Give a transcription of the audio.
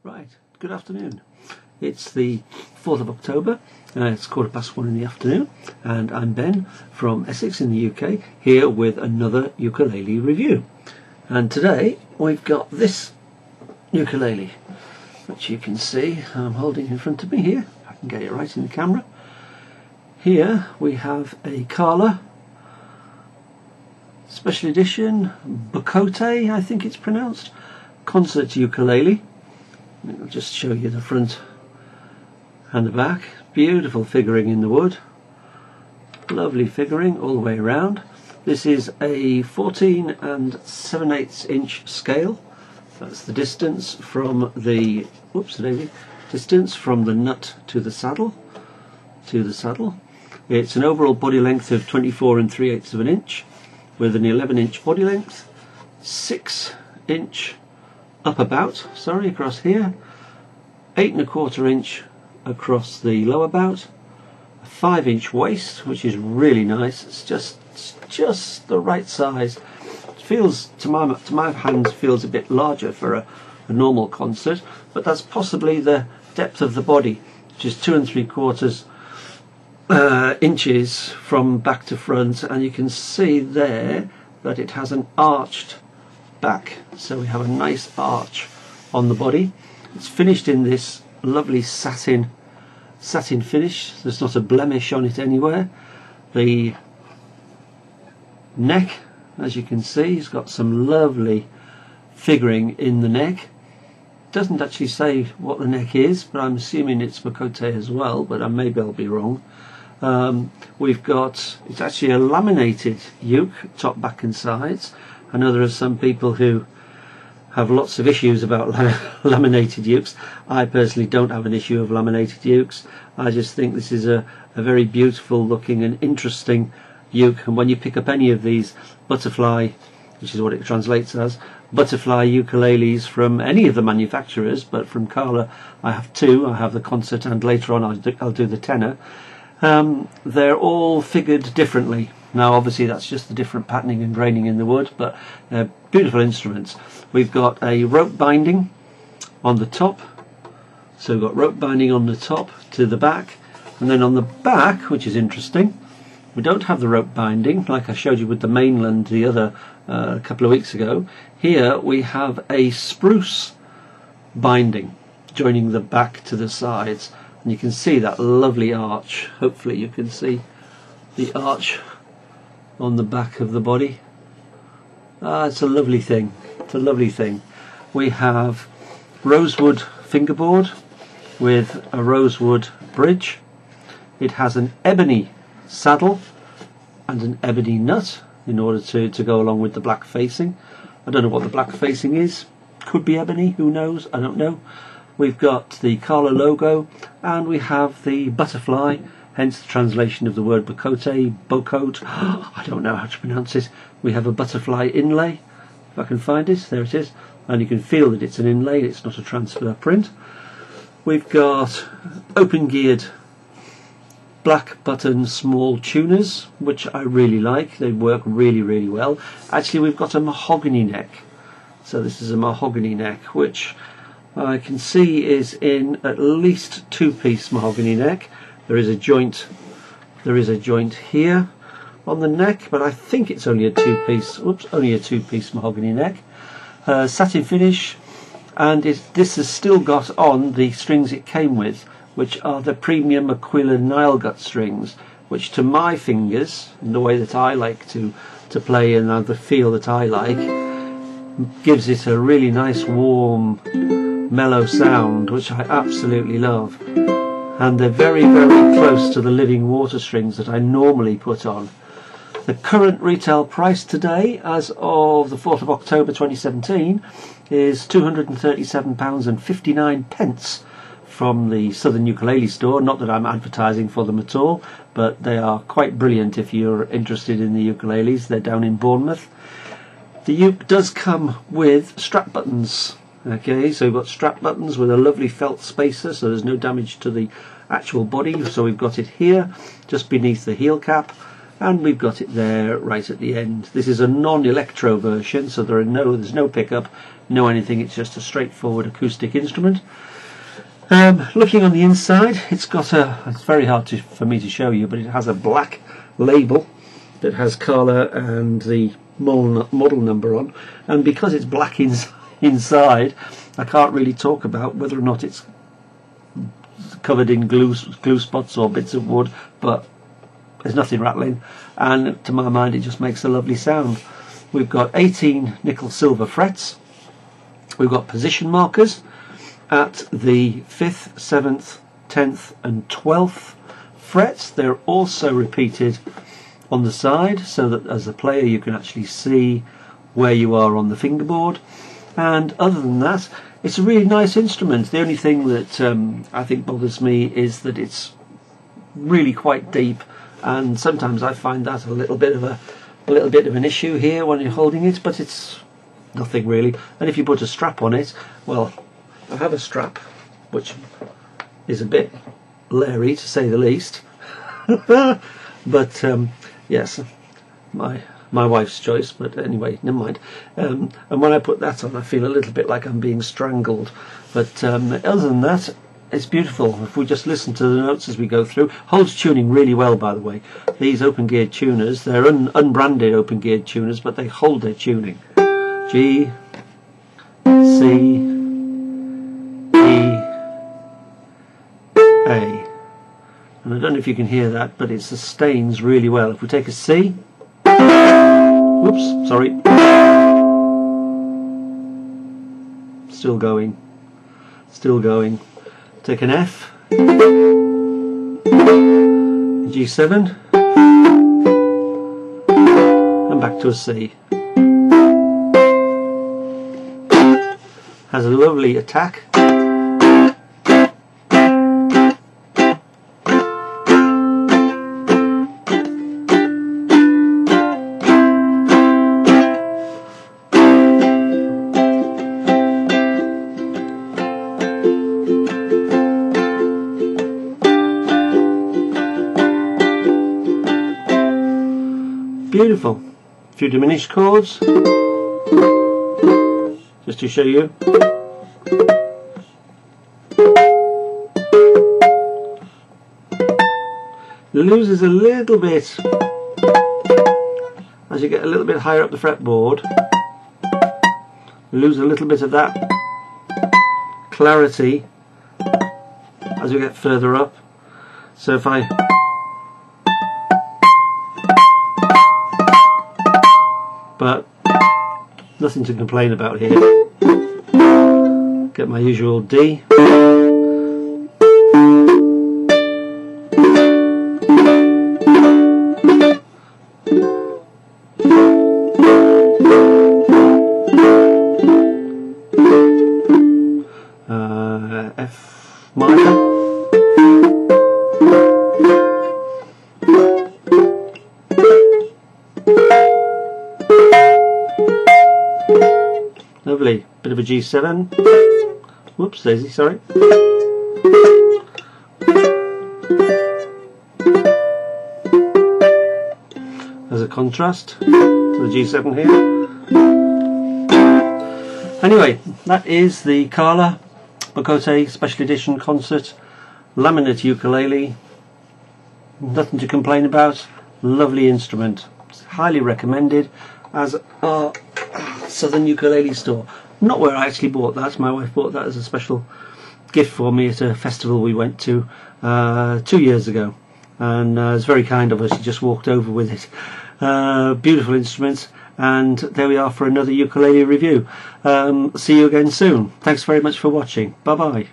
Right, good afternoon. It's the 4th of October, it's 1:15 in the afternoon, and I'm Ben from Essex in the UK, here with another ukulele review. And today we've got this ukulele, which you can see I'm holding in front of me here. I can get it right in the camera. Here we have a Carla Special Edition Bocote, I think it's pronounced, concert ukulele. I'll just show you the front and the back. Beautiful figuring in the wood, lovely figuring all the way around. This is a 14 7/8 inch scale. That's the distance from the distance from the nut to the saddle. It's an overall body length of 24 3/8 of an inch, with an 11 inch body length, 6 inch upper bout, across here, 8 1/4 inch across the lower bout, a 5 inch waist, which is really nice. It's just the right size. It feels, to my hands, feels a bit larger for a normal concert, but that's possibly the depth of the body, which is 2 3/4 inches from back to front, and you can see there that it has an arched back, so we have a nice arch on the body. It's finished in this lovely satin finish. There's not a blemish on it anywhere. The neck, as you can see, has got some lovely figuring in the neck. Doesn't actually say what the neck is, but I'm assuming it's Bocote as well, but maybe I'll be wrong. It's actually a laminated uke, top, back and sides. I know there are some people who have lots of issues about laminated ukes. I personally don't have an issue of laminated ukes. I just think this is a very beautiful looking and interesting uke, and when you pick up any of these butterfly, which is what it translates as, butterfly ukuleles from any of the manufacturers, but from Carla I have two. I have the concert and later on I'll do the tenor. They're all figured differently. Now obviously that's just the different patterning and graining in the wood, but they're beautiful instruments. We've got a rope binding on the top, so we've got rope binding on the top to the back, and then on the back, which is interesting, we don't have the rope binding like I showed you with the mainland the other couple of weeks ago. Here we have a spruce binding joining the back to the sides, and you can see that lovely arch. Hopefully you can see the arch on the back of the body. It's a lovely thing. It's a lovely thing. We have rosewood fingerboard with a rosewood bridge. It has an ebony saddle and an ebony nut in order to go along with the black facing. I don't know what the black facing is. Could be ebony, who knows? I don't know. We've got the Carla logo, and we have the butterfly, hence the translation of the word Bocote. I don't know how to pronounce it. We have a butterfly inlay, if I can find it. There it is, and you can feel that it's an inlay, it's not a transfer print. We've got open geared black button small tuners, which I really like. They work really well. Actually, we've got a mahogany neck, so this is a mahogany neck, which I can see is in at least 2-piece mahogany neck. There is a joint here on the neck, but I think it's only a 2-piece mahogany neck. Satin finish, and this has still got on the strings it came with, which are the premium ukuele Nile gut strings, which to my fingers, and the way that I like to play and the feel that I like, gives it a really nice warm mellow sound, which I absolutely love. And they're very close to the living water strings that I normally put on. The current retail price today, as of the 4th of October 2017, is £237.59 from the Southern Ukulele Store. Not that I'm advertising for them at all, but they are quite brilliant if you're interested in the ukuleles. They're down in Bournemouth. The uke does come with strap buttons. Okay, so we've got strap buttons with a lovely felt spacer, so there's no damage to the actual body. So we've got it here, just beneath the heel cap, and we've got it there right at the end. This is a non-electro version, so there's no pickup, no anything. It's just a straightforward acoustic instrument. Looking on the inside, it's very hard for me to show you, but it has a black label that has colour and the model number on, and because it's black inside, I can't really talk about whether or not it's covered in glue spots or bits of wood, but there's nothing rattling, and to my mind it just makes a lovely sound. We've got 18 nickel silver frets. We've got position markers at the 5th, 7th, 10th and 12th frets. They're also repeated on the side so that as a player you can actually see where you are on the fingerboard. And other than that, it's a really nice instrument. The only thing that I think bothers me is that it's really quite deep, and sometimes I find that a little bit of an issue here when you're holding it, but it's nothing really. And if you put a strap on it, well, I have a strap which is a bit leery to say the least, but yes, my wife's choice, but anyway, never mind. And when I put that on, I feel a little bit like I'm being strangled, but other than that, it's beautiful. If we just listen to the notes as we go through, holds tuning really well, by the way. These open geared tuners, they're unbranded open geared tuners, but they hold their tuning. G, C, E, A. And I don't know if you can hear that, but it sustains really well. If we take a C, whoops, sorry, still going, take an F, G7, and back to a C. Has a lovely attack. Beautiful. A few diminished chords, just to show you. It loses a little bit as you get a little bit higher up the fretboard. You lose a little bit of that clarity as we get further up. So if I but nothing to complain about here. Get my usual D. F minor. Lovely, bit of a G7. Whoops, daisy, sorry. As a contrast to the G7 here. Anyway, that is the Kala Bocote Special Edition Concert Laminate Ukulele. Nothing to complain about. Lovely instrument. It's highly recommended as our Southern Ukulele store. Not where I actually bought that. My wife bought that as a special gift for me at a festival we went to 2 years ago, and it was very kind of her. She just walked over with it. Beautiful instruments, and there we are for another ukulele review. See you again soon. Thanks very much for watching. Bye bye.